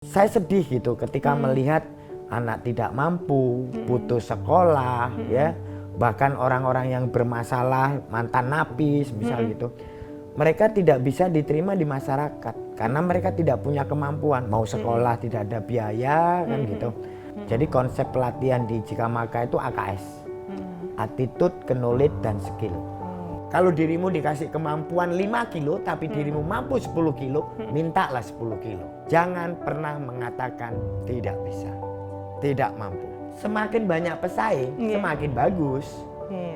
Saya sedih gitu ketika melihat anak tidak mampu, putus sekolah, ya, bahkan orang-orang yang bermasalah, mantan napi, misal gitu. Mereka tidak bisa diterima di masyarakat karena mereka tidak punya kemampuan, mau sekolah tidak ada biaya kan gitu. Jadi konsep pelatihan di Jikamaka itu AKS, attitude, knowledge, dan skill. Kalau dirimu dikasih kemampuan 5 kilo tapi dirimu mampu 10 kilo, mintalah 10 kilo. Jangan pernah mengatakan tidak bisa, tidak mampu. Semakin banyak pesaing, semakin bagus.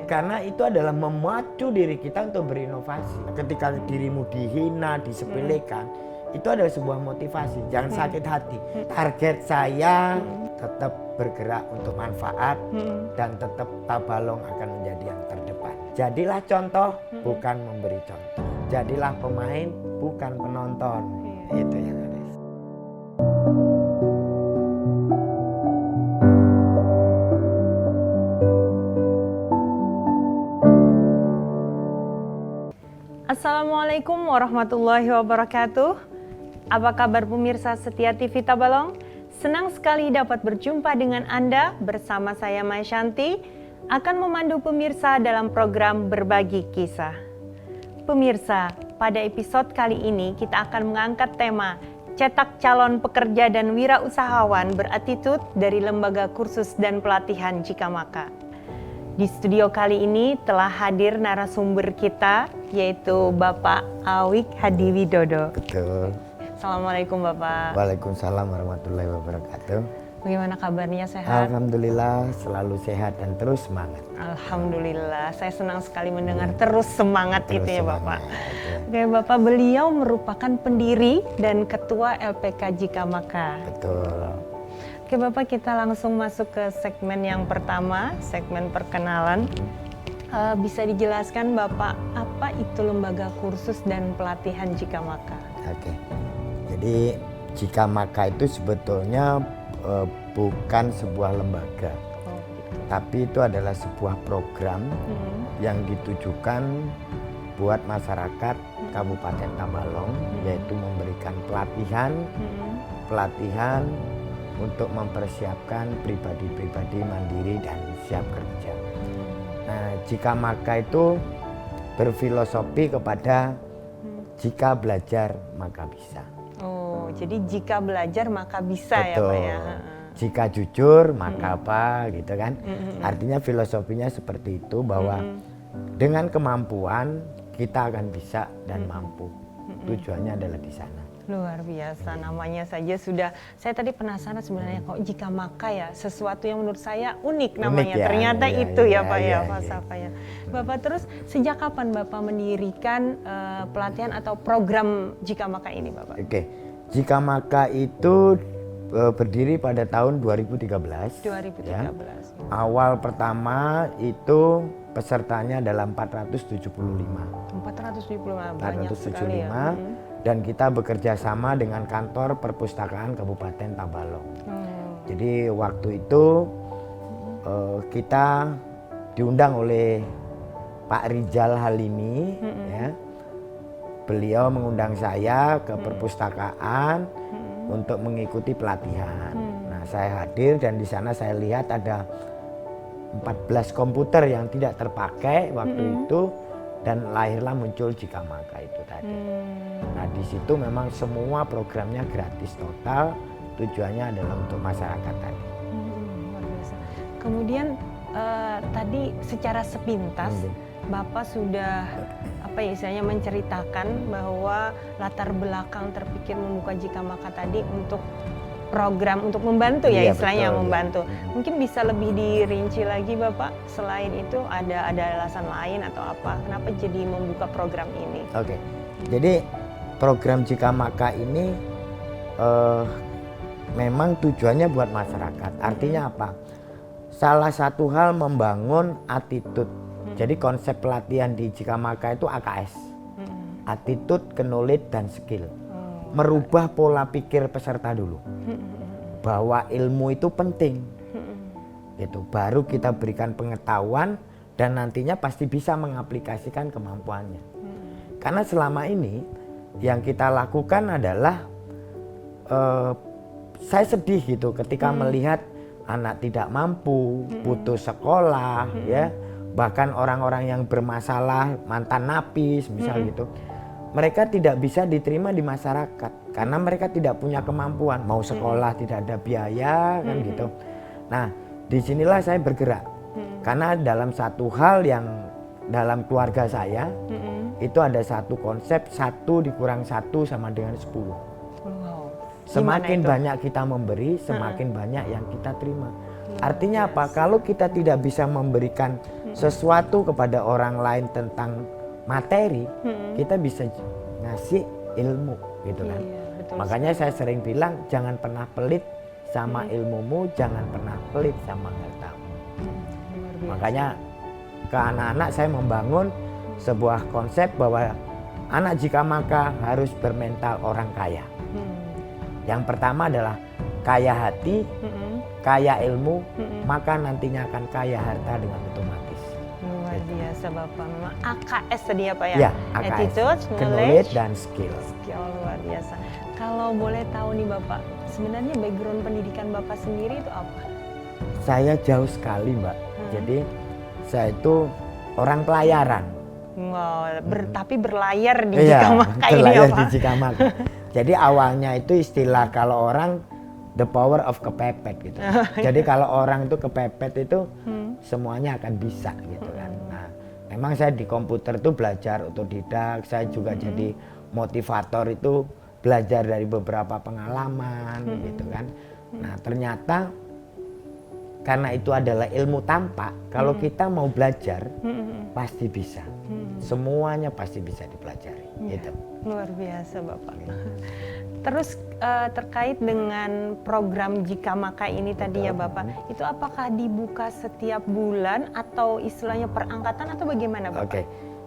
Karena itu adalah memacu diri kita untuk berinovasi. Ketika dirimu dihina, disepelekan, itu adalah sebuah motivasi. Jangan sakit hati. Target saya tetap bergerak untuk manfaat dan tetap Tabalong akan menjadi yang terdepan. Jadilah contoh, bukan memberi contoh. Jadilah pemain, bukan penonton. Itu yang ada. Assalamualaikum warahmatullahi wabarakatuh. Apa kabar pemirsa setia TV Tabalong? Senang sekali dapat berjumpa dengan Anda bersama saya Maya Shanti akan memandu pemirsa dalam program Berbagi Kisah. Pemirsa, pada episode kali ini kita akan mengangkat tema Cetak Calon Pekerja dan Wirausahawan Berattitude dari Lembaga Kursus dan Pelatihan Jikamaka. Di studio kali ini telah hadir narasumber kita, yaitu Bapak Awik Hadiwidodo. Betul. Assalamualaikum Bapak. Waalaikumsalam warahmatullahi wabarakatuh. Bagaimana kabarnya, sehat? Alhamdulillah selalu sehat dan terus semangat. Alhamdulillah, saya senang sekali mendengar terus semangat Terus itu ya semangat, Bapak. ya. Oke Bapak, beliau merupakan pendiri dan ketua LPK Jikamaka. Betul. Oke Bapak, kita langsung masuk ke segmen yang pertama, segmen perkenalan. Bisa dijelaskan Bapak, apa itu Lembaga Kursus dan Pelatihan Jikamaka? Oke. Jadi Jikamaka itu sebetulnya bukan sebuah lembaga, Oh, gitu. tapi itu adalah sebuah program yang ditujukan buat masyarakat Kabupaten Tabalong, yaitu memberikan pelatihan untuk mempersiapkan pribadi-pribadi mandiri dan siap kerja. Nah, Jikamaka itu berfilosofi kepada jika belajar maka bisa. Oh, jadi jika belajar maka bisa. Betul. Ya Pak ya. Jika jujur maka apa gitu kan. Artinya filosofinya seperti itu, bahwa dengan kemampuan kita akan bisa dan mampu. Tujuannya adalah di sana. Luar biasa, namanya saja sudah, saya tadi penasaran sebenarnya kok Jikamaka ya, sesuatu yang menurut saya unik namanya. ya? Ternyata Iya, itu iya, ya Pak iya, ya, iya. falsafahnya. Bapak, terus sejak kapan Bapak mendirikan pelatihan atau program Jikamaka ini Bapak? Oke. Jikamaka itu berdiri pada tahun 2013. 2013. Ya. Awal pertama itu pesertanya adalah 475. 475, banyak sekali ya. Dan kita bekerja sama dengan kantor perpustakaan Kabupaten Tabalong. Jadi waktu itu kita diundang oleh Pak Rizal Halimi, ya. Beliau mengundang saya ke perpustakaan untuk mengikuti pelatihan. Nah, saya hadir dan di sana saya lihat ada 14 komputer yang tidak terpakai waktu itu, dan lahirlah muncul Jikamaka itu tadi. Nah, di situ memang semua programnya gratis total, tujuannya adalah untuk masyarakat tadi. Luar biasa. Kemudian tadi secara sepintas Bapak sudah istilahnya menceritakan bahwa latar belakang terpikir membuka Jikamaka tadi untuk program untuk membantu ya, Iya, istilahnya betul, membantu. ya. Mungkin bisa lebih dirinci lagi Bapak, selain itu ada alasan lain atau apa? Kenapa jadi membuka program ini? Oke. Jadi program Jikamaka ini memang tujuannya buat masyarakat. Artinya apa? Salah satu hal membangun attitude. Jadi konsep pelatihan di Jikamaka itu AKS. Attitude, knowledge, dan skill. Merubah pola pikir peserta dulu. Bahwa ilmu itu penting. Gitu. Baru kita berikan pengetahuan dan nantinya pasti bisa mengaplikasikan kemampuannya. Karena selama ini yang kita lakukan adalah saya sedih gitu ketika melihat anak tidak mampu, putus sekolah, ya, bahkan orang-orang yang bermasalah, mantan napis, misal gitu, mereka tidak bisa diterima di masyarakat karena mereka tidak punya kemampuan, mau sekolah tidak ada biaya, kan gitu. Nah, disinilah saya bergerak, karena dalam satu hal yang dalam keluarga saya itu ada satu konsep 1 dikurang 1 sama dengan 10. Wow. Semakin Gimana itu? banyak kita memberi, semakin banyak yang kita terima. Artinya apa? Kalau kita tidak bisa memberikan sesuatu kepada orang lain tentang materi, kita bisa ngasih ilmu, gitu kan. Iya, betul Makanya saya sering bilang, jangan pernah pelit sama ilmumu, jangan pernah pelit sama hartamu. Luar biasa. Makanya ke anak-anak saya membangun sebuah konsep bahwa anak jika maka harus bermental orang kaya. Yang pertama adalah kaya hati, kaya ilmu, maka nantinya akan kaya harta dengan otomatis. Luar biasa Bapak, memang AKS tadi ya Pak ya? Ya, AKS, Attitude, knowledge dan skill. skill, luar biasa. Kalau boleh tahu nih Bapak, sebenarnya background pendidikan Bapak sendiri itu apa? Saya jauh sekali, Mbak. Jadi saya itu orang pelayaran. Wow, tapi berlayar di Iya, Jikamaka ini ya berlayar Pak? di Jikamaka. Jadi awalnya itu istilah kalau orang the power of kepepet gitu. Jadi kalau orang itu kepepet itu semuanya akan bisa gitu kan. Nah, memang saya di komputer itu belajar otodidak, saya juga jadi motivator itu belajar dari beberapa pengalaman gitu kan. Nah, ternyata karena itu adalah ilmu tampak, kalau kita mau belajar pasti bisa. Semuanya pasti bisa dipelajari gitu. Luar biasa Bapak. Terus terkait dengan program Jikamaka ini tadi ya Bapak, itu apakah dibuka setiap bulan atau istilahnya perangkatan atau bagaimana Bapak? Oke.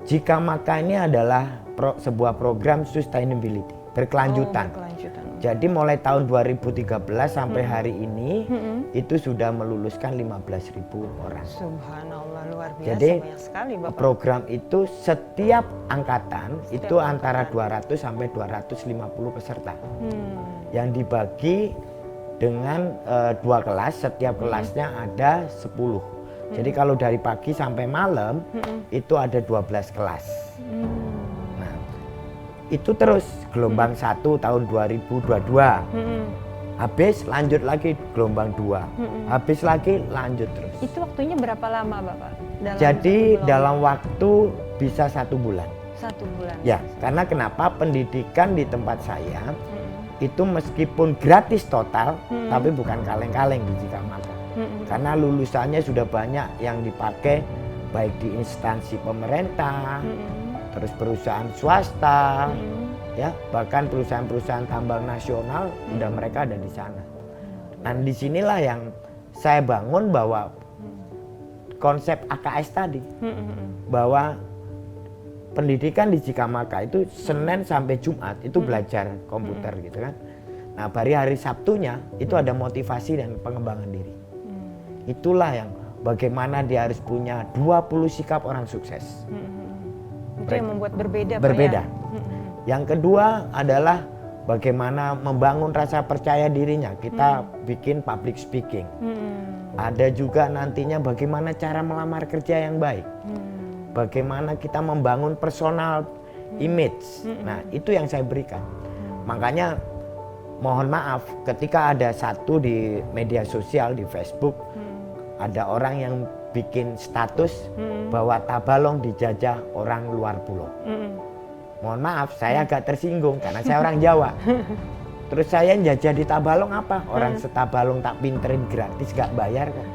Jikamaka ini adalah sebuah program sustainability, berkelanjutan. Berkelanjutan. Jadi mulai tahun 2013 sampai hari ini itu sudah meluluskan 15.000 orang. Subhanallah, luar biasa, Jadi banyak sekali Bapak. program itu setiap angkatan itu antara 200 sampai 250 peserta. Yang dibagi dengan 2 kelas, setiap kelasnya ada 10. Jadi kalau dari pagi sampai malam itu ada 12 kelas. Nah, itu terus gelombang 1 tahun 2022. Habis lanjut lagi gelombang 2. Habis lagi lanjut terus. Itu waktunya berapa lama Bapak? Jadi satu dalam waktu bisa 1 bulan. 1 bulan. Ya, karena kenapa pendidikan di tempat saya itu meskipun gratis total, tapi bukan kaleng-kaleng di Jikamaka. Karena lulusannya sudah banyak yang dipakai baik di instansi pemerintah, terus perusahaan swasta, ya, bahkan perusahaan-perusahaan tambang nasional udah mereka ada di sana. Dan disinilah yang saya bangun bahwa konsep AKS tadi, bahwa pendidikan di Jikamaka itu Senin sampai Jumat itu belajar komputer gitu kan. Nah, hari Sabtunya itu ada motivasi dan pengembangan diri. Itulah yang bagaimana dia harus punya 20 sikap orang sukses. Itu yang membuat berbeda Pak, Berbeda. ya? Yang kedua adalah bagaimana membangun rasa percaya dirinya. Kita bikin public speaking. Ada juga nantinya bagaimana cara melamar kerja yang baik. Bagaimana kita membangun personal image. Nah, itu yang saya berikan. Makanya mohon maaf ketika ada satu di media sosial di Facebook, ada orang yang bikin status bahwa Tabalong dijajah orang luar pulau. Mohon maaf, saya agak tersinggung karena saya orang Jawa. Terus saya jajah di Tabalong apa? Orang setabalong tak pinterin gratis, gak bayar kok.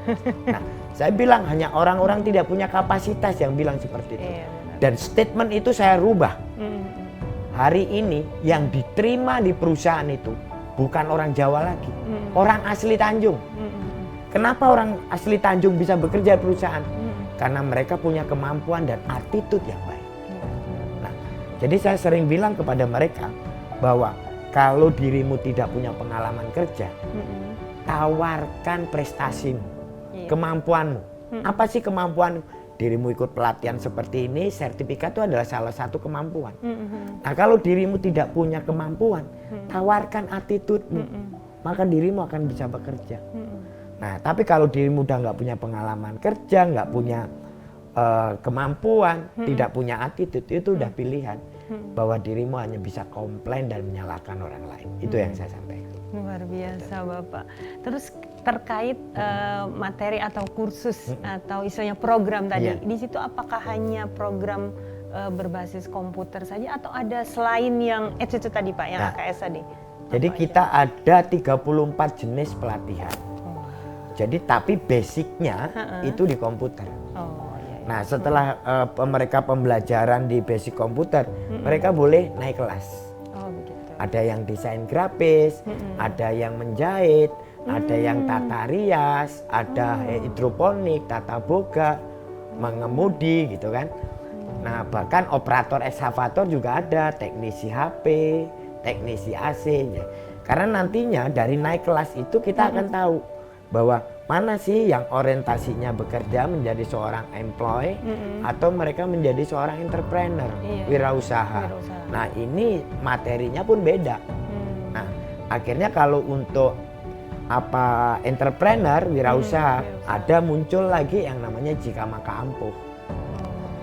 Nah, saya bilang hanya orang-orang tidak punya kapasitas yang bilang seperti itu. Iya, benar. Dan statement itu saya rubah. Hari ini yang diterima di perusahaan itu bukan orang Jawa lagi, orang asli Tanjung. Kenapa orang asli Tanjung bisa bekerja di perusahaan? Karena mereka punya kemampuan dan attitude yang baik. Nah, jadi saya sering bilang kepada mereka bahwa kalau dirimu tidak punya pengalaman kerja, tawarkan prestasimu, kemampuanmu. Apa sih kemampuan? Dirimu ikut pelatihan seperti ini, sertifikat itu adalah salah satu kemampuan. Nah, kalau dirimu tidak punya kemampuan, tawarkan attitude-mu. maka dirimu akan bisa bekerja. Nah, tapi kalau dirimu udah nggak punya pengalaman kerja, nggak punya kemampuan, tidak punya attitude, itu udah pilihan bahwa dirimu hanya bisa komplain dan menyalahkan orang lain. Itu yang saya sampaikan. Luar biasa Bapak. Terus terkait materi atau kursus atau istilahnya program tadi, di situ apakah hanya program berbasis komputer saja atau ada selain yang itu tadi Pak, yang AKS tadi? Jadi kita ada 34 jenis pelatihan. Jadi tapi basicnya itu di komputer. Nah, setelah mereka pembelajaran di basic komputer, mereka boleh naik kelas. Ada yang desain grafis, ada yang menjahit, ada yang tata rias, ada hidroponik, tata boga, mengemudi gitu kan. Nah, bahkan operator ekskavator juga ada, teknisi HP, teknisi AC. Ya. Karena nantinya dari naik kelas itu kita akan tahu bahwa mana sih yang orientasinya bekerja menjadi seorang employee atau mereka menjadi seorang entrepreneur, wirausaha. Nah, ini materinya pun beda. Nah, akhirnya kalau untuk entrepreneur, wirausaha, ada muncul lagi yang namanya Jika Maka Ampuh.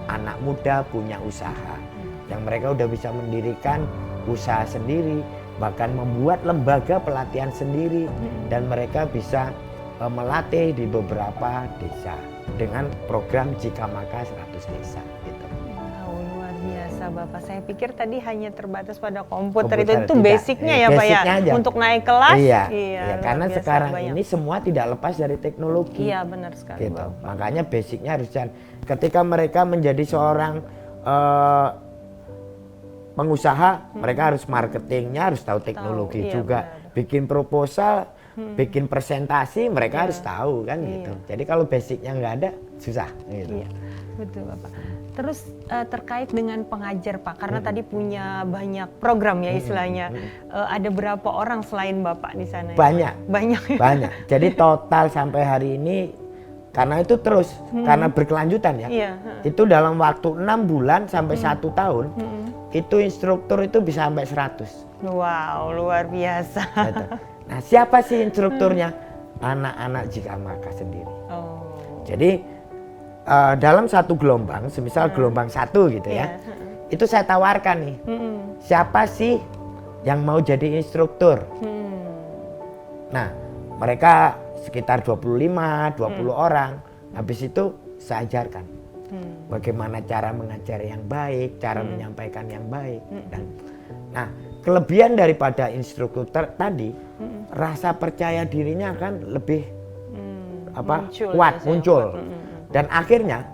Anak muda punya usaha yang mereka udah bisa mendirikan usaha sendiri, bahkan membuat lembaga pelatihan sendiri, dan mereka bisa melatih di beberapa desa dengan program Jika Maka 100 desa gitu. Wow, luar biasa Bapak. Saya pikir tadi hanya terbatas pada komputer itu basicnya ya Pak ya, aja. Untuk naik kelas. Iya, karena sekarang ini semua tidak lepas dari teknologi. Iya, benar sekali gitu. Bapak. Makanya basicnya harus ketika mereka menjadi seorang pengusaha, mereka harus marketingnya, harus tahu teknologi juga. Benar. Bikin proposal, bikin presentasi, mereka harus tahu kan gitu. Jadi kalau basicnya nggak ada, susah gitu. Iya, betul Bapak. Terus terkait dengan pengajar Pak, karena tadi punya banyak program ya istilahnya. Ada berapa orang selain Bapak di sana? Banyak. Banyak. Jadi total sampai hari ini, karena itu terus, karena berkelanjutan ya. Itu dalam waktu 6 bulan sampai 1 tahun, itu instruktur itu bisa sampai 100. Wow, luar biasa. Gitu. Nah, siapa sih instrukturnya? Anak-anak Jika Maka sendiri. Jadi dalam satu gelombang, semisal gelombang 1 gitu ya, itu saya tawarkan nih, siapa sih yang mau jadi instruktur? Nah, mereka sekitar 25-20 orang. Habis itu saya ajarkan bagaimana cara mengajar yang baik, cara menyampaikan yang baik. Nah, kelebihan daripada instruktur tadi, rasa percaya dirinya akan lebih kuat muncul. Dan akhirnya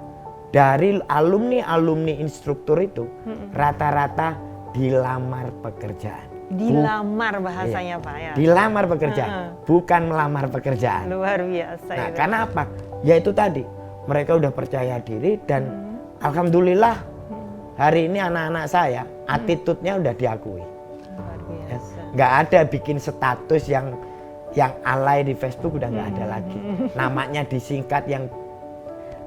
dari alumni instruktur itu rata-rata dilamar pekerjaan. Dilamar bahasanya Pak ya. Dilamar pekerjaan, bukan melamar pekerjaan. Luar biasa. Nah, karena apa? Ya itu tadi, mereka udah percaya diri dan alhamdulillah hari ini anak-anak saya attitude-nya udah diakui. Luar biasa. Nggak ada bikin status yang alay di Facebook, udah nggak ada lagi. Namanya disingkat yang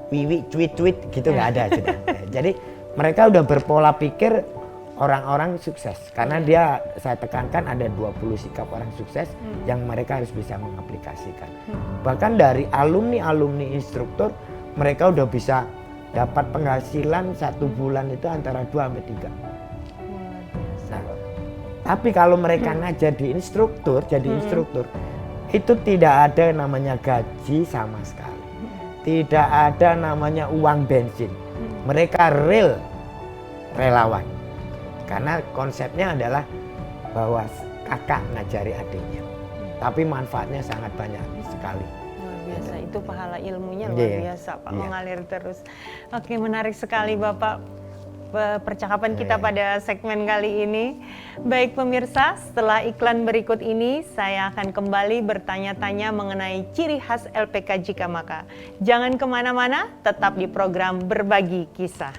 wiwi tweet gitu nggak ada sudah. Jadi mereka udah berpola pikir orang-orang sukses, karena saya tekankan ada 20 sikap orang sukses yang mereka harus bisa mengaplikasikan. Bahkan dari alumni instruktur, mereka udah bisa dapat penghasilan 1 bulan itu antara 2 sampai 3. Nah, tapi kalau mereka ngajar di instruktur, jadi instruktur, itu tidak ada namanya gaji sama sekali. Tidak ada namanya uang bensin. Mereka relawan. Karena konsepnya adalah bahwa kakak ngajari adiknya. Tapi manfaatnya sangat banyak sekali. Luar biasa, itu pahala ilmunya luar biasa Pak, mengalir terus. Oke, menarik sekali Bapak percakapan kita pada segmen kali ini. Baik pemirsa, setelah iklan berikut ini saya akan kembali bertanya-tanya mengenai ciri khas LPK Jika Maka. Jangan kemana-mana, tetap di program Berbagi Kisah.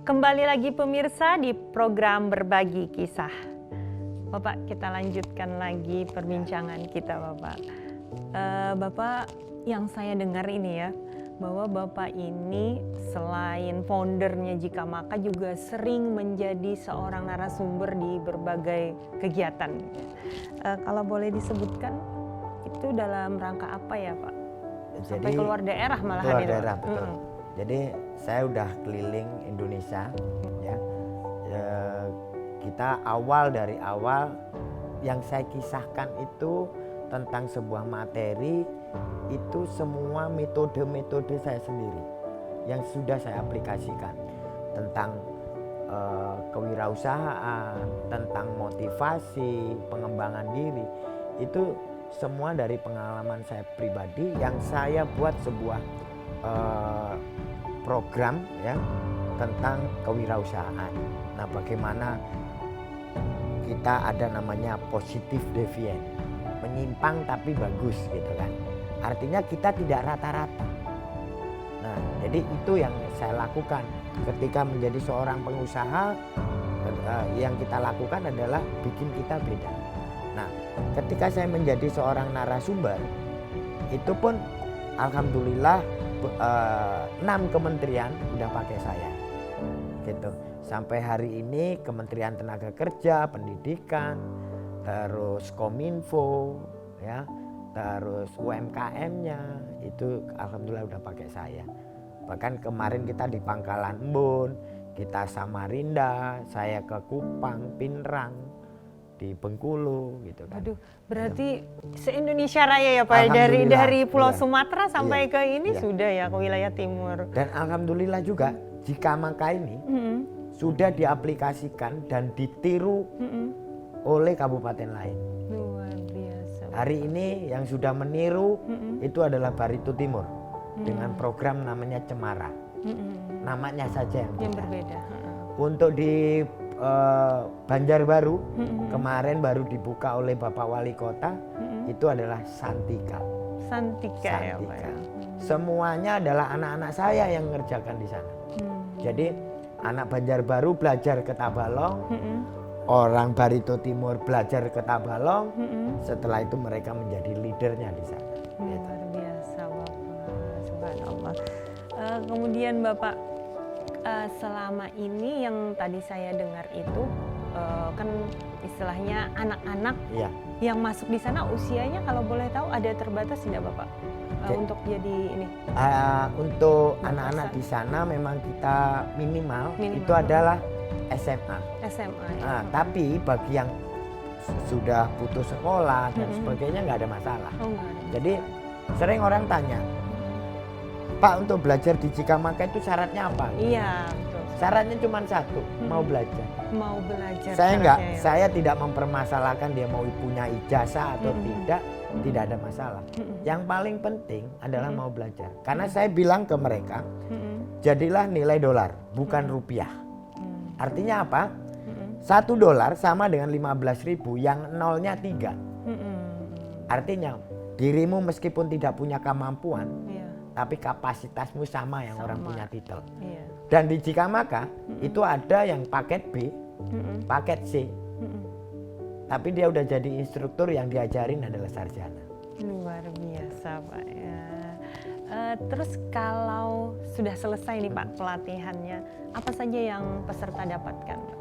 Kembali lagi pemirsa di program Berbagi Kisah. Bapak, kita lanjutkan lagi perbincangan kita Bapak. Bapak, yang saya dengar ini ya, bahwa Bapak ini selain foundernya Jikamaka juga sering menjadi seorang narasumber di berbagai kegiatan. Kalau boleh disebutkan, itu dalam rangka apa ya Pak? Sampai keluar daerah malahan. Keluar daerah, betul. Jadi saya udah keliling Indonesia, ya. Kita dari awal yang saya kisahkan itu tentang sebuah materi, itu semua metode-metode saya sendiri yang sudah saya aplikasikan tentang kewirausahaan, tentang motivasi, pengembangan diri. Itu semua dari pengalaman saya pribadi yang saya buat sebuah program ya tentang kewirausahaan. Nah, bagaimana kita ada namanya positive deviant, menyimpang tapi bagus gitu kan. Artinya kita tidak rata-rata. Nah, jadi itu yang saya lakukan ketika menjadi seorang pengusaha. Yang kita lakukan adalah bikin kita beda. Nah, ketika saya menjadi seorang narasumber, itu pun alhamdulillah 6 kementerian udah pakai saya, gitu. Sampai hari ini Kementerian Tenaga Kerja, Pendidikan, terus Kominfo, ya, terus UMKM-nya itu alhamdulillah udah pakai saya. Bahkan kemarin kita di Pangkalan Embun, kita Samarinda, saya ke Kupang, Pinrang, di Bengkulu gitu kan. Aduh, berarti se-Indonesia Raya ya Pak, dari Pulau Sumatera sampai ke ini sudah ya, ke wilayah timur. Dan alhamdulillah juga Jikamaka ini sudah diaplikasikan dan ditiru oleh kabupaten lain. Luar biasa. Hari ini yang sudah meniru itu adalah Barito Timur dengan program namanya Cemara. Namanya saja yang berbeda. Untuk di Banjarbaru kemarin baru dibuka oleh Bapak Wali Kota, itu adalah Santika. Santika ya Pak ya. Semuanya adalah anak-anak saya yang mengerjakan di sana. Jadi anak Banjarbaru belajar ke Tabalong, orang Barito Timur belajar ke Tabalong, setelah itu mereka menjadi leadernya di sana. Luar biasa Bapak, subhanallah. Kemudian Bapak, selama ini yang tadi saya dengar itu kan istilahnya anak-anak yang masuk di sana usianya kalau boleh tahu ada terbatas tidak Bapak? Untuk jadi ini? Untuk anak-anak di sana memang kita minimal itu adalah SMA. SMA. Ya. Tapi bagi yang sudah putus sekolah dan sebagainya nggak ada masalah. Jadi sering orang tanya, Pak, untuk belajar di Jikamaka itu syaratnya apa? Iya, betul. Syaratnya cuma satu, mau belajar. Mau belajar. Saya tidak mempermasalahkan dia mau punya ijazah atau tidak ada masalah. Yang paling penting adalah mau belajar. Karena saya bilang ke mereka, jadilah nilai dolar, bukan rupiah. Artinya apa? $1 sama dengan 15.000, yang nolnya 3. Artinya dirimu meskipun tidak punya kemampuan, tapi kapasitasmu sama yang orang punya titel. Dan di Jikamaka itu ada yang paket B, paket C. Tapi dia udah jadi instruktur, yang diajarin adalah sarjana. Luar biasa Pak ya. Terus kalau sudah selesai nih Pak pelatihannya, apa saja yang peserta dapatkan Pak?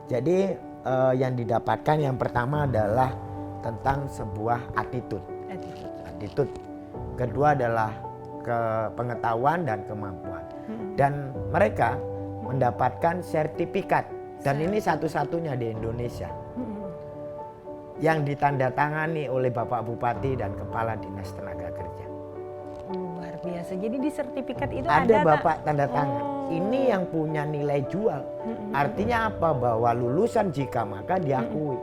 Jadi yang didapatkan yang pertama adalah tentang sebuah attitude. Kedua adalah pengetahuan dan kemampuan. Dan mereka mendapatkan sertifikat. Dan ini satu-satunya di Indonesia. Yang ditandatangani oleh Bapak Bupati dan Kepala Dinas Tenaga Kerja. Luar biasa. Jadi di sertifikat itu ada Bapak tanda tangan. Ini yang punya nilai jual. Artinya apa? Bahwa lulusan Jikamaka diakui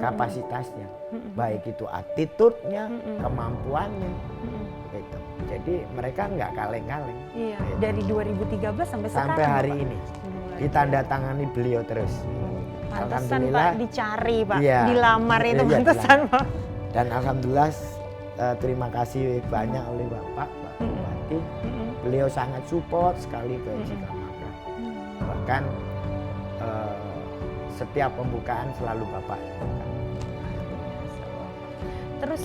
kapasitasnya. Baik itu attitude-nya, kemampuannya. Gitu. Jadi mereka nggak kaleng-kaleng. Iya. Gitu. Dari 2013 sampai sekarang. Sampai hari ini. Ditandatangani beliau terus. Pantesan Pak dicari Pak, dilamar itu pantesan Pak. Dan alhamdulillah terima kasih banyak oleh Bapak Bupati. Beliau sangat support sekali ke Jikamaka. Bahkan setiap pembukaan selalu Bapak yang buka. Terus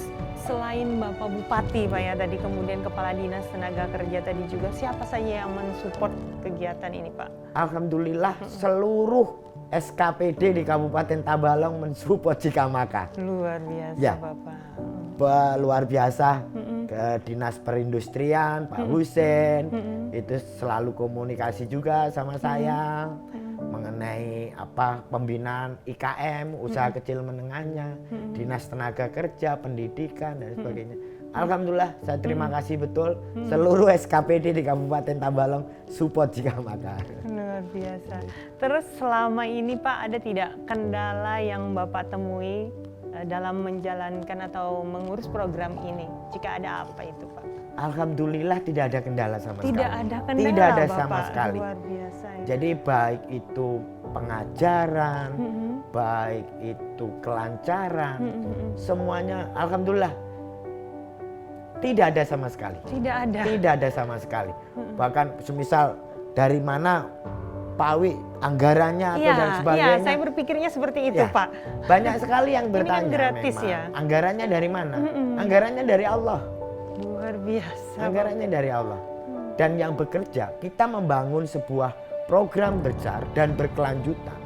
selain Bapak Bupati Pak ya tadi, kemudian Kepala Dinas Tenaga Kerja tadi juga, siapa saja yang mensupport kegiatan ini Pak? Alhamdulillah seluruh SKPD di Kabupaten Tabalong mensupport Cikamaka. Luar biasa Ya. Bapak. Luar biasa. Ke Dinas Perindustrian Pak Husen itu selalu komunikasi juga sama saya mengenai pembinaan IKM, usaha kecil menengahnya, Dinas Tenaga Kerja, pendidikan dan sebagainya. Alhamdulillah saya terima kasih betul seluruh SKPD di Kabupaten Tabalong support Cikamaka. Luar biasa. Terus selama ini Pak, ada tidak kendala yang Bapak temui dalam menjalankan atau mengurus program ini? Jika ada, apa itu Pak? Alhamdulillah tidak ada kendala sama sekali. Tidak ada kendala Tidak ada Bapak. sama sekali. Luar biasa ya. Jadi baik itu pengajaran, baik itu kelancaran, semuanya Alhamdulillah tidak ada sama sekali. Tidak ada. Tidak ada sama sekali. Bahkan semisal dari mana Pawi anggarannya atau dan sebagainya. Iya, saya berpikirnya seperti itu Ya, Pak. banyak sekali yang Ini kan bertanya gratis memang, ya? anggarannya dari mana? Anggarannya dari Allah. Luar biasa. Anggarannya dari Allah. Dan yang bekerja, kita membangun sebuah program besar dan berkelanjutan.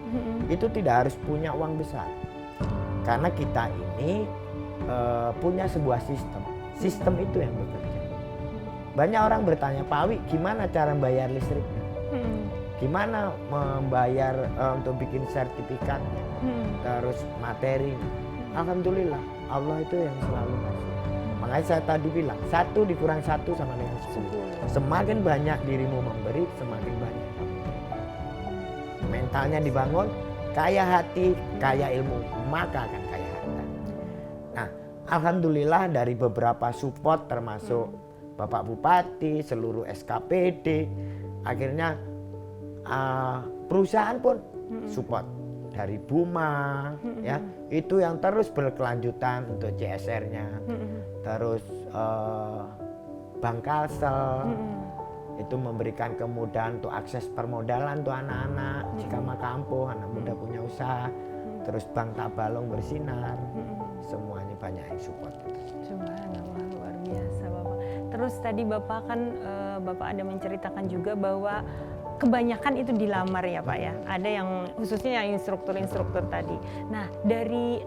Itu tidak harus punya uang besar. Karena kita ini punya sebuah sistem. Sistem itu yang bekerja. Banyak orang bertanya, Pak Wi, gimana cara bayar listriknya? Gimana membayar untuk bikin sertifikatnya? Terus materi. Alhamdulillah, Allah itu yang selalu ngasih. Makanya saya tadi bilang, 1 dikurang 1 sama dengan 10. Semakin banyak dirimu memberi, semakin banyak kamu. Mentalnya dibangun, kaya hati, kaya ilmu, maka akan kaya harta. Nah, alhamdulillah dari beberapa support termasuk Bapak Bupati, seluruh SKPD, akhirnya perusahaan pun support. Dari Buma, ya itu yang terus berkelanjutan untuk CSR-nya. Terus Bank Kalsel itu memberikan kemudahan untuk akses permodalan untuk anak-anak Cikamaka Ampuh, anak muda punya usaha. Terus Bank Tabalong bersinar, semuanya banyak yang support. Subhanallah, luar biasa Bapak. Terus tadi Bapak kan Bapak ada menceritakan juga bahwa kebanyakan itu dilamar ya Pak ya. Ada yang khususnya yang instruktur-instruktur tadi. Nah,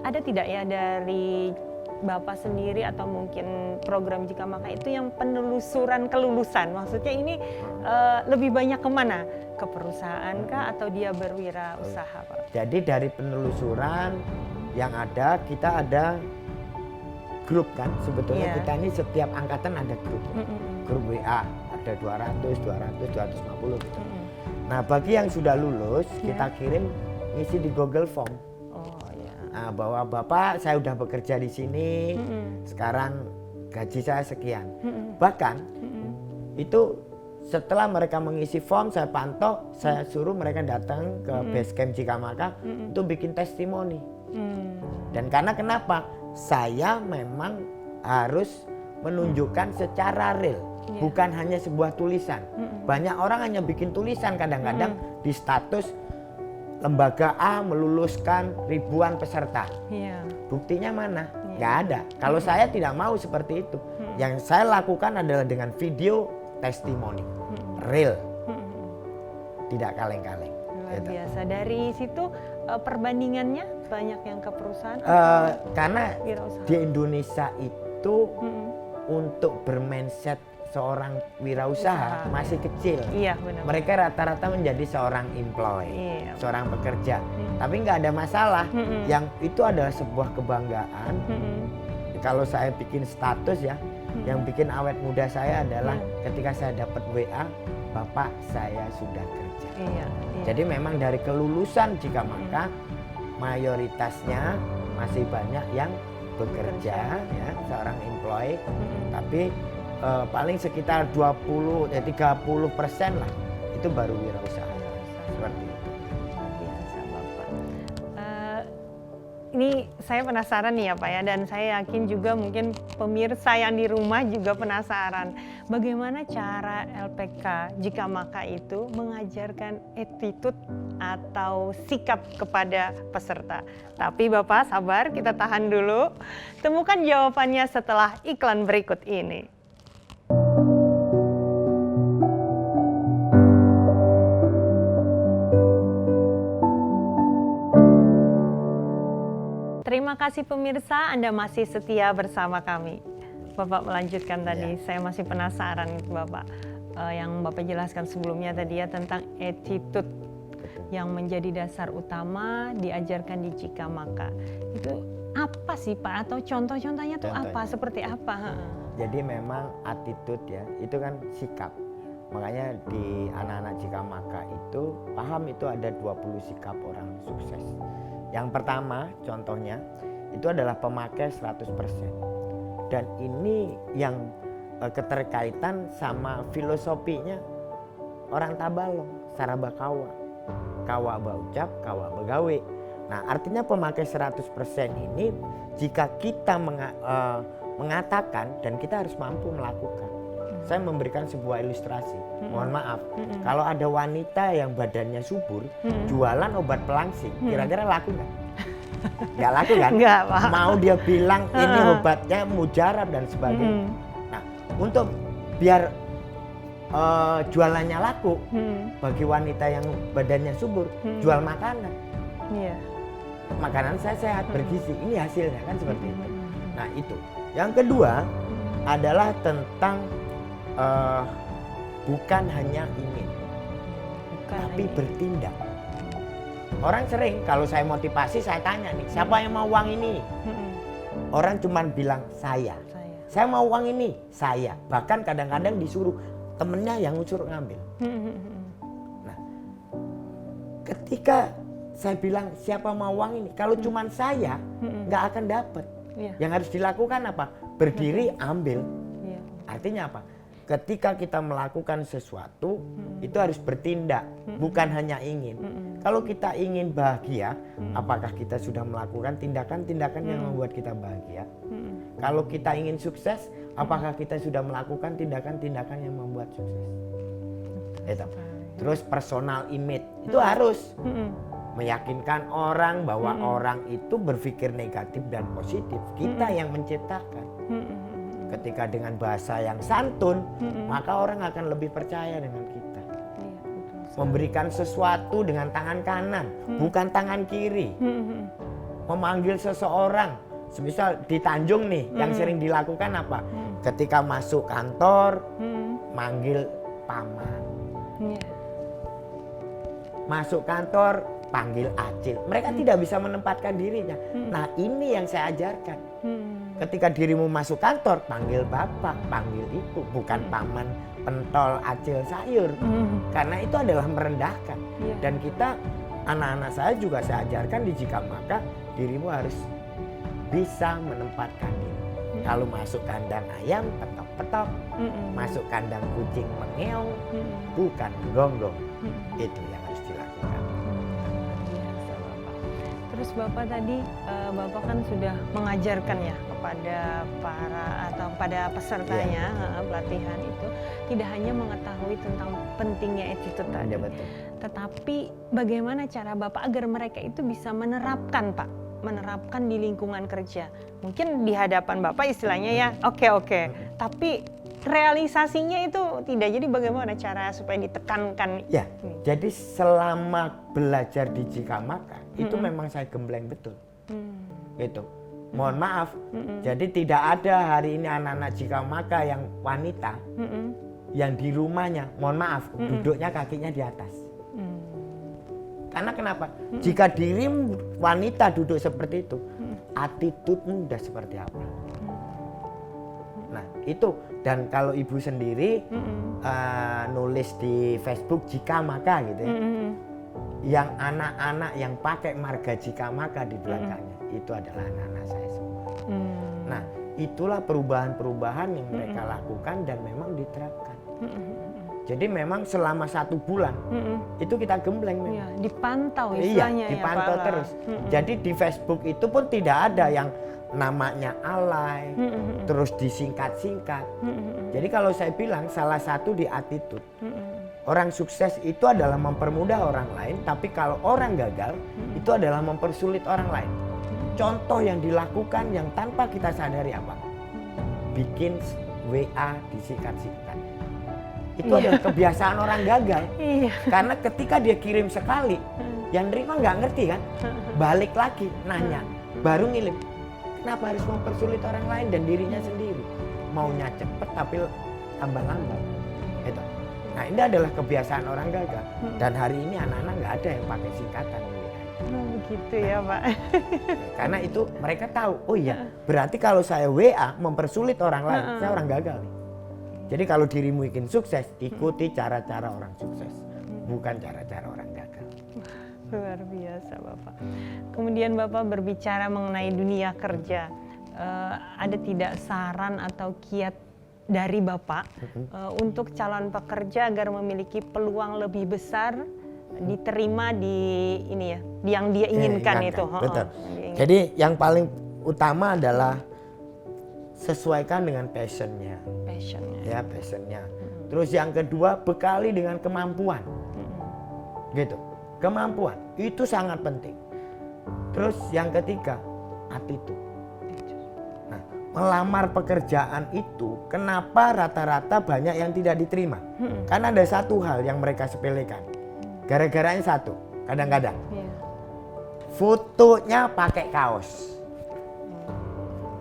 ada tidak ya dari Bapak sendiri atau mungkin program Cikamaka itu yang penelusuran kelulusan? Maksudnya ini lebih banyak kemana? Ke perusahaan kah atau dia berwirausaha Pak? Jadi dari penelusuran yang ada, kita ada grup kan. Sebetulnya kita ini setiap angkatan ada grup. Grup WA ada 200, 250 gitu. Nah, bagi yang sudah lulus, kita kirim ngisi di Google Form. Nah, bahwa Bapak saya udah bekerja di sini, sekarang gaji saya sekian. Bahkan itu setelah mereka mengisi form, saya pantau, saya suruh mereka datang ke base camp Cikamaka untuk bikin testimoni. Dan karena kenapa? Saya memang harus menunjukkan secara real, bukan hanya sebuah tulisan. Banyak orang hanya bikin tulisan kadang-kadang di status lembaga A meluluskan ribuan peserta. Buktinya mana? Nggak ada. Kalau saya tidak mau seperti itu. Yang saya lakukan adalah dengan video testimoni, real, tidak kaleng-kaleng. Luar biasa. Dari situ perbandingannya banyak yang ke perusahaan? Karena di Indonesia itu untuk bermindset seorang wirausaha masih kecil. Iya, benar. Mereka rata-rata menjadi seorang employee, seorang pekerja. Tapi nggak ada masalah. Yang itu adalah sebuah kebanggaan. Kalau saya bikin status ya, yang bikin awet muda saya adalah ketika saya dapat WA, Bapak saya sudah kerja. Jadi memang dari kelulusan Cikamaka mayoritasnya masih banyak yang bekerja ya, seorang employee. Tapi paling sekitar 30% lah itu baru wirausaha. Seperti itu. Luar biasa Bapak. ini saya penasaran nih ya Pak ya, dan saya yakin juga mungkin pemirsa yang di rumah juga penasaran. Bagaimana cara LPK Jika Maka itu mengajarkan attitude atau sikap kepada peserta. Tapi Bapak sabar, kita tahan dulu. Temukan jawabannya setelah iklan berikut ini. Terima kasih pemirsa, Anda masih setia bersama kami. Bapak melanjutkan tadi, saya masih penasaran Bapak. Yang Bapak jelaskan sebelumnya tadi ya tentang attitude yang menjadi dasar utama diajarkan di Jika Maka. Itu apa sih Pak? Atau contoh-contohnya tuh apa? Seperti apa? Jadi memang attitude ya, itu kan sikap. Makanya di anak-anak Jika Maka itu paham itu ada 20 sikap orang sukses. Yang pertama contohnya itu adalah pemakai 100%. Dan ini yang keterkaitan sama filosofinya orang Tabalong, Saraba Kawa. Kawa baucap, kawa begawe. Nah artinya pemakai 100% ini jika kita mengatakan dan kita harus mampu melakukan. Saya memberikan sebuah ilustrasi. Mohon maaf, kalau ada wanita yang badannya subur, jualan obat pelangsing, kira-kira laku nggak? Nggak laku kan? Nggak, Pak. Mau dia bilang ini obatnya mujarab dan sebagainya. Nah, untuk biar jualannya laku, bagi wanita yang badannya subur, jual makanan. Makanan saya sehat, bergizi, ini hasilnya kan seperti itu. Nah itu. Yang kedua adalah tentang bukan hanya ingin, tapi bertindak. Orang sering kalau saya motivasi saya tanya nih, siapa yang mau uang ini? Orang cuman bilang saya mau uang ini, saya. Bahkan kadang-kadang disuruh temennya yang suruh ngambil. Nah, ketika saya bilang siapa mau uang ini, kalau cuman saya nggak akan dapat. Yang harus dilakukan apa? Berdiri ambil. Artinya apa? Ketika kita melakukan sesuatu, itu harus bertindak, bukan hanya ingin. Kalau kita ingin bahagia, apakah kita sudah melakukan tindakan-tindakan yang membuat kita bahagia? Kalau kita ingin sukses, apakah kita sudah melakukan tindakan-tindakan yang membuat sukses? Itu. Terus personal image, itu harus meyakinkan orang bahwa orang itu berpikir negatif dan positif. Kita yang menciptakan. Ketika dengan bahasa yang santun, maka orang akan lebih percaya dengan kita. Memberikan sesuatu dengan tangan kanan, bukan tangan kiri. Memanggil seseorang, semisal di Tanjung nih, yang sering dilakukan apa? Ketika masuk kantor, manggil paman. Masuk kantor, panggil acil. Mereka tidak bisa menempatkan dirinya. Nah ini yang saya ajarkan. Ketika dirimu masuk kantor, panggil bapak, panggil ibu, bukan paman, pentol, acil, sayur. Karena itu adalah merendahkan. Dan kita, anak-anak saya juga saya ajarkan di Jika Maka, dirimu harus bisa menempatkan diri. Kalau masuk kandang ayam, petok-petok. Masuk kandang kucing, mengeong, bukan gonggong. Itu yang harus dilakukan. Terus Bapak tadi, Bapak kan sudah mengajarkan ya kepada pada pesertanya pelatihan itu tidak hanya mengetahui tentang pentingnya attitude tadi, tetapi bagaimana cara Bapak agar mereka itu bisa menerapkan di lingkungan kerja. Mungkin di hadapan Bapak istilahnya ya oke, tapi realisasinya itu tidak. Jadi bagaimana cara supaya ditekankan? Ya, jadi selama belajar di Jika Maka itu memang saya gembleng betul. Gitu. Mohon maaf. Jadi tidak ada hari ini anak-anak Jika Maka yang wanita yang di rumahnya, mohon maaf, duduknya kakinya di atas. Karena kenapa? Jika dirimu wanita duduk seperti itu, attitude-mu udah seperti apa? Nah itu. Dan kalau ibu sendiri nulis di Facebook Jika Maka gitu ya, yang anak-anak yang pakai marga Jika Maka di belakangnya itu adalah anak-anak saya semua. Nah itulah perubahan-perubahan yang mereka lakukan dan memang diterapkan. Jadi memang selama 1 bulan itu kita gembleng memang. Iya, dipantau Iya, istilahnya ya dipantau Pak. terus. Jadi di Facebook itu pun tidak ada yang namanya alay, terus disingkat-singkat. Jadi kalau saya bilang salah satu di attitude. Orang sukses itu adalah mempermudah orang lain, tapi kalau orang gagal itu adalah mempersulit orang lain. Contoh yang dilakukan yang tanpa kita sadari apa? Bikin WA disingkat-singkat. Itu adalah kebiasaan orang gagal. Iya. Karena ketika dia kirim sekali, yang nerima nggak ngerti kan, balik lagi nanya, baru ngirim. Kenapa harus mempersulit orang lain dan dirinya sendiri? Maunya cepet tapi tambah lambat. Gitu. Nah ini adalah kebiasaan orang gagal. Dan hari ini anak-anak nggak ada yang pakai singkatan. Oh, begitu ya Pak. Karena itu mereka tahu, oh iya berarti kalau saya WA mempersulit orang lain, saya orang gagal nih. Jadi kalau dirimu ingin sukses, ikuti cara-cara orang sukses, bukan cara-cara orang gagal. Luar biasa Bapak. Kemudian Bapak berbicara mengenai dunia kerja, ada tidak saran atau kiat dari Bapak untuk calon pekerja agar memiliki peluang lebih besar diterima di ini ya, yang dia inginkan itu. Betul. Jadi yang paling utama adalah sesuaikan dengan passionnya. Ya passionnya. Terus yang kedua bekali dengan kemampuan. Gitu. Kemampuan itu sangat penting. Terus yang ketiga attitude. Nah, melamar pekerjaan itu kenapa rata-rata banyak yang tidak diterima? Karena ada satu hal yang mereka sepelekan. Gara-garanya satu, kadang-kadang fotonya pakai kaos.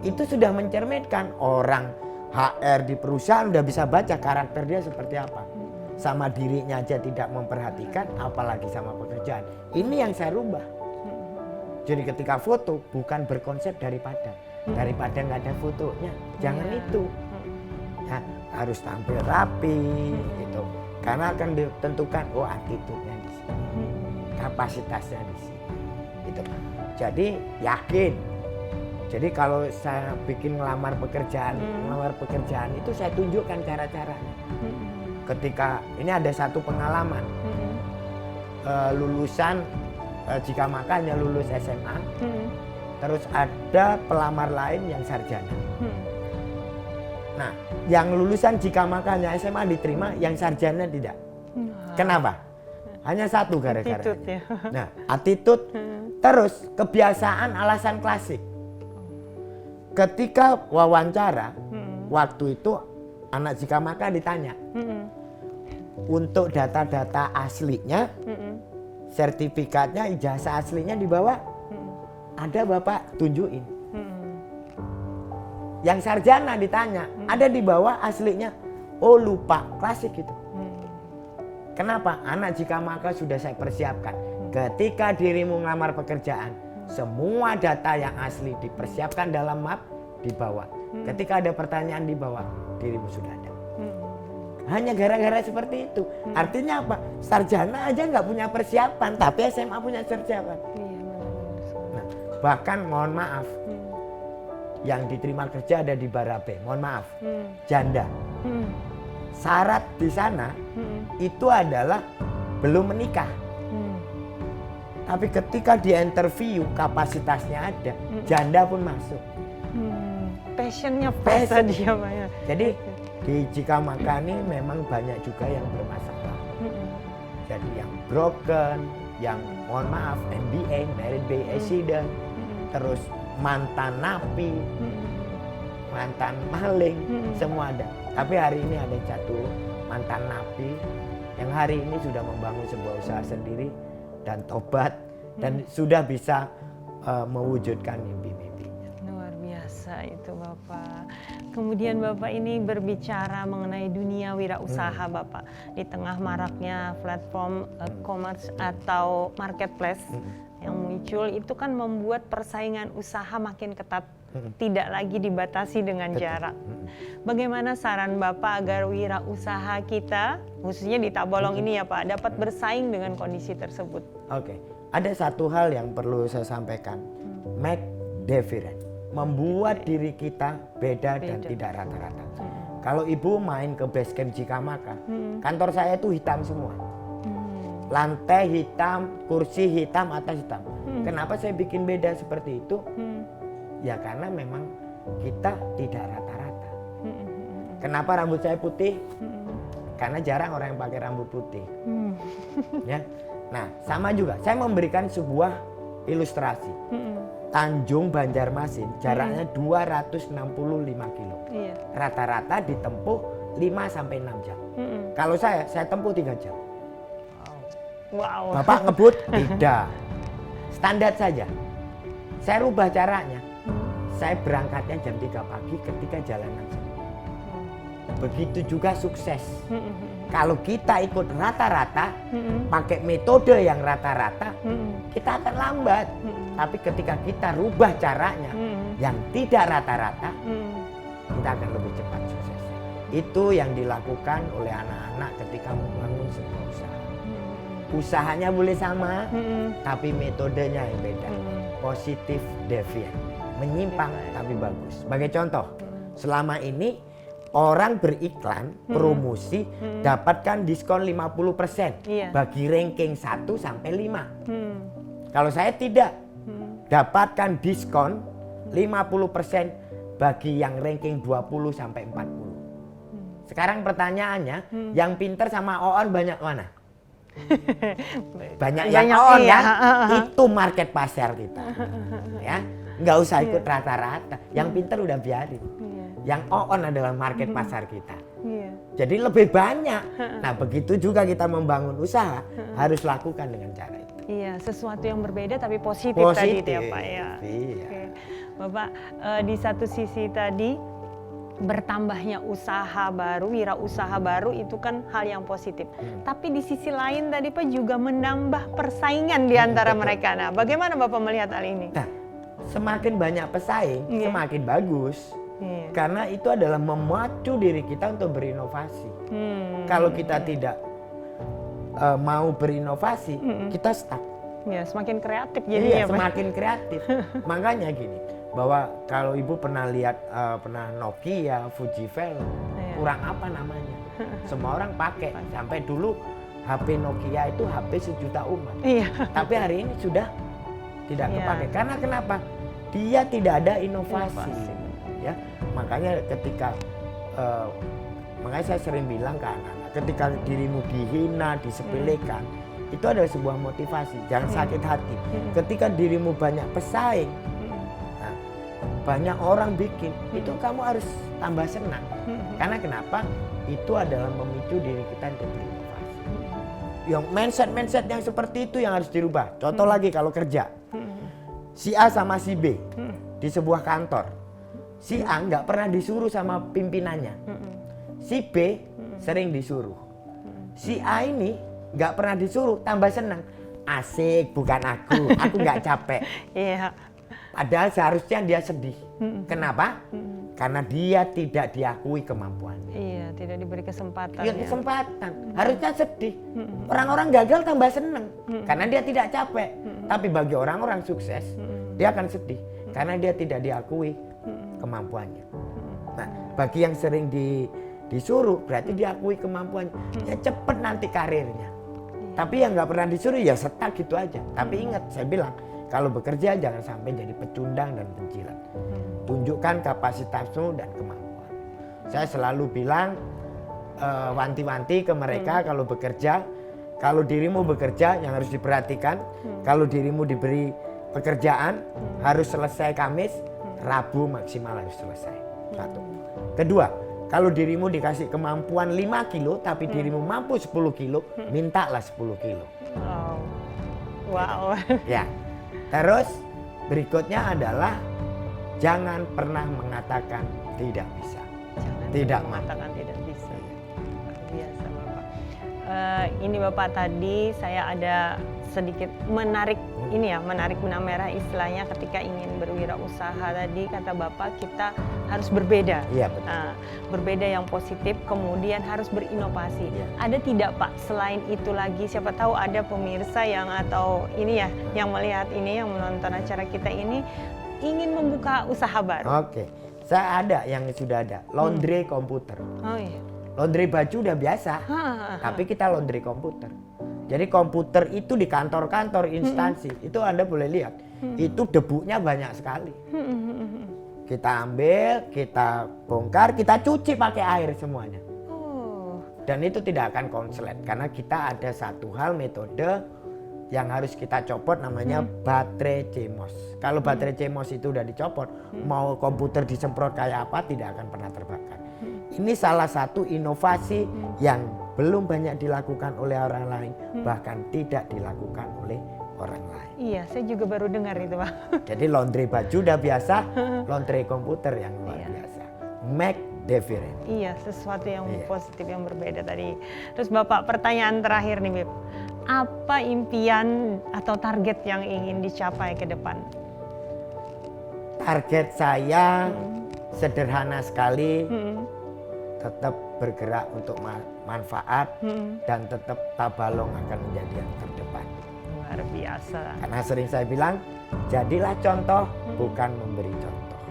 Itu sudah mencerminkan orang HR di perusahaan udah bisa baca karakter dia seperti apa. Sama dirinya aja tidak memperhatikan, apalagi sama pekerjaan. Ini yang saya rubah. Jadi ketika foto bukan berkonsep daripada nggak ada fotonya, jangan itu. Ya, harus tampil rapi gitu. Karena akan ditentukan attitude-nya di sini, kapasitasnya di sini. Gitu. Jadi yakin. Jadi kalau saya bikin ngelamar pekerjaan itu saya tunjukkan cara-caranya. Ketika ini ada satu pengalaman, lulusan jika makanya lulus SMA, terus ada pelamar lain yang sarjana. Nah, yang lulusan jika makanya SMA diterima, yang sarjana tidak. Kenapa? Hanya satu gara-gara. Ya. Nah, attitude, terus kebiasaan alasan klasik. Ketika wawancara, waktu itu anak jika maka ditanya, untuk data-data aslinya, sertifikatnya, ijazah aslinya dibawa, ada Bapak tunjukin. Yang sarjana ditanya, ada di bawah aslinya, oh lupa, klasik itu. Kenapa? Anak jika maka sudah saya persiapkan. Ketika dirimu ngelamar pekerjaan, semua data yang asli dipersiapkan dalam map, dibawa. Ketika ada pertanyaan dibawa, dirimu sudah ada. Hanya gara-gara seperti itu. Artinya apa? Sarjana aja nggak punya persiapan, tapi SMA punya persiapan. Nah, bahkan mohon maaf, yang diterima kerja ada di Barabe, mohon maaf, janda. Syarat di sana itu adalah belum menikah. Tapi ketika dia interview kapasitasnya ada, janda pun masuk. Passionnya pas dia banyak. Jadi di Jika Makani memang banyak juga yang bermasalah. Jadi yang broken, yang mohon maaf MBA, married by accident, terus mantan napi, mantan maling, semua ada. Tapi hari ini ada satu mantan napi yang hari ini sudah membangun sebuah usaha sendiri dan tobat dan sudah bisa mewujudkan mimpi-mimpinya. Luar biasa itu Bapak. Kemudian Bapak ini berbicara mengenai dunia wirausaha Bapak. Di tengah maraknya platform e-commerce atau marketplace yang muncul itu kan membuat persaingan usaha makin ketat, tidak lagi dibatasi dengan jarak. Bagaimana saran Bapak agar wirausaha kita, khususnya di Tabolong ini ya Pak, dapat bersaing dengan kondisi tersebut? Oke, ada satu hal yang perlu saya sampaikan, make different, membuat diri kita beda dan tidak rata-rata. Kalau ibu main ke base camp Jikamaka, kantor saya itu hitam semua. Lantai hitam, kursi hitam, atas hitam. Kenapa saya bikin beda seperti itu? Ya karena memang kita tidak rata-rata. Kenapa rambut saya putih? Karena jarang orang yang pakai rambut putih. Ya. Nah, sama juga. Saya memberikan sebuah ilustrasi. Tanjung Banjarmasin jaraknya 265 kilo. Iya. Rata-rata ditempuh 5 sampai 6 jam. Kalau saya tempuh 3 jam. Wow. Bapak ngebut? Tidak. Standar saja. Saya rubah caranya. Saya berangkatnya jam 3 pagi ketika jalanan sepi. Begitu juga sukses. Kalau kita ikut rata-rata, pakai metode yang rata-rata, kita akan lambat. Tapi ketika kita rubah caranya yang tidak rata-rata, kita akan lebih cepat suksesnya. Itu yang dilakukan oleh anak-anak ketika membangun sebuah usaha. Usahanya boleh sama, tapi metodenya yang beda. Positif deviant, menyimpang tapi bagus. Sebagai contoh, selama ini orang beriklan, promosi, dapatkan diskon 50% bagi ranking 1 sampai 5. Kalau saya tidak, dapatkan diskon 50% bagi yang ranking 20 sampai 40. Sekarang pertanyaannya, yang pinter sama Oon banyak mana? Banyak yang Oon kan? Itu market pasar kita. Ya, nggak usah ikut rata-rata. Yang pinter udah biarin. Yang Oon adalah market pasar kita. Jadi lebih banyak. Nah, begitu juga kita membangun usaha, harus lakukan dengan cara itu. Iya, sesuatu yang berbeda tapi positif tadi ya Pak ya. Iya. Oke. Bapak, di satu sisi tadi bertambahnya usaha baru, wirausaha baru itu kan hal yang positif. Tapi di sisi lain tadi Pak juga menambah persaingan di antara mereka. Nah, bagaimana Bapak melihat hal ini? Nah, semakin banyak pesaing, semakin bagus. Karena itu adalah memacu diri kita untuk berinovasi. Kalau kita tidak mau berinovasi, kita stuck. Ya, semakin kreatif jadinya. Iya, semakin kreatif. Makanya gini, bahwa kalau ibu pernah lihat pernah Nokia, Fujifilm, kurang apa namanya? Semua orang pakai. Sampai dulu HP Nokia itu HP sejuta umat. Tapi hari ini sudah tidak kepakai. Karena kenapa? Dia tidak ada inovasi. Ya, makanya ketika makanya saya sering bilang ke anak-anak, ketika dirimu dihina, disepelekan, itu adalah sebuah motivasi. Jangan sakit hati. Ketika dirimu banyak pesaing, nah, banyak orang bikin, itu kamu harus tambah senang. Karena kenapa? Itu adalah memicu diri kita untuk berinovasi. Yang mindset yang seperti itu yang harus dirubah. Contoh lagi kalau kerja, si A sama si B di sebuah kantor. Si A nggak pernah disuruh sama pimpinannya. Si B sering disuruh. Si A ini nggak pernah disuruh, tambah senang. Asik, bukan aku nggak capek. Padahal seharusnya dia sedih. Kenapa? Karena dia tidak diakui kemampuannya. Iya, tidak diberi kesempatan. Iya, kesempatan. Harusnya sedih. Orang-orang gagal tambah senang karena dia tidak capek. Tapi bagi orang-orang sukses, dia akan sedih karena dia tidak diakui kemampuannya. Nah, bagi yang sering disuruh berarti diakui kemampuannya. Ya cepet nanti karirnya. Tapi yang nggak pernah disuruh ya stuck gitu aja. Tapi ingat, saya bilang kalau bekerja jangan sampai jadi pecundang dan penjilat. Tunjukkan kapasitasmu dan kemampuan. Saya selalu bilang wanti-wanti ke mereka kalau bekerja, kalau dirimu bekerja yang harus diperhatikan, kalau dirimu diberi pekerjaan harus selesai Kamis, Rabu maksimal harus selesai. Satu. Kedua, kalau dirimu dikasih kemampuan 5 kilo tapi dirimu mampu 10 kilo, mintalah 10 kilo. Wow. Ya. Terus berikutnya adalah jangan pernah mengatakan tidak bisa. Tidak mengatakan tidak bisa. Luar biasa Bapak. Ini Bapak tadi saya ada sedikit menarik menarik benang merah istilahnya ketika ingin berwirausaha tadi kata Bapak kita harus berbeda. Iya betul. Berbeda yang positif kemudian harus berinovasi. Iya. Ada tidak Pak selain itu lagi siapa tahu ada pemirsa yang atau ini ya yang melihat ini yang menonton acara kita ini ingin membuka usaha baru. Oke. Saya ada yang sudah ada, laundry komputer. Oh iya. Laundry baju udah biasa, tapi kita laundry komputer. Jadi komputer itu di kantor-kantor instansi, itu Anda boleh lihat, itu debunya banyak sekali. Kita ambil, kita bongkar, kita cuci pakai air semuanya. Dan itu tidak akan konslet, karena kita ada satu hal metode yang harus kita copot namanya baterai CMOS. Kalau baterai CMOS itu udah dicopot, mau komputer disemprot kayak apa tidak akan pernah terbakar. Ini salah satu inovasi yang belum banyak dilakukan oleh orang lain, bahkan tidak dilakukan oleh orang lain. Iya, saya juga baru dengar itu, Pak. Jadi laundry baju udah biasa, laundry komputer yang luar biasa. Make different. Iya, sesuatu yang positif, yang berbeda tadi. Terus Bapak, pertanyaan terakhir nih, Beb. Apa impian atau target yang ingin dicapai ke depan? Target saya sederhana sekali, tetap bergerak untuk manfaat dan tetap Tabalong akan menjadi yang terdepan. Luar biasa. Karena sering saya bilang, jadilah contoh bukan memberi contoh.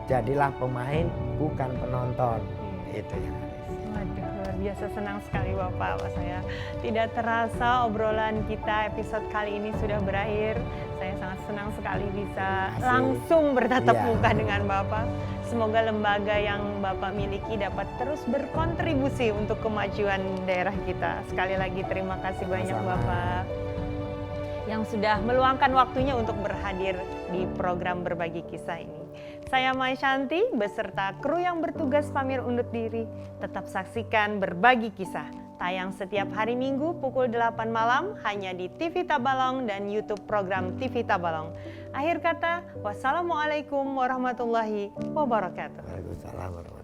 Jadilah pemain bukan penonton. Itu yang harus. Waduh, luar biasa, senang sekali Bapak. Saya tidak terasa obrolan kita episode kali ini sudah berakhir. Saya sangat senang sekali bisa langsung bertatap muka dengan Bapak. Semoga lembaga yang Bapak miliki dapat terus berkontribusi untuk kemajuan daerah kita. Sekali lagi terima kasih banyak Bapak yang sudah meluangkan waktunya untuk berhadir di program Berbagi Kisah ini. Saya Mai Shanti beserta kru yang bertugas pamit undur diri. Tetap saksikan Berbagi Kisah, tayang setiap hari Minggu pukul 8 malam hanya di TV Tabalong dan YouTube program TV Tabalong. Akhir kata, wassalamualaikum warahmatullahi wabarakatuh. Waalaikumsalam warahmatullahi wabarakatuh.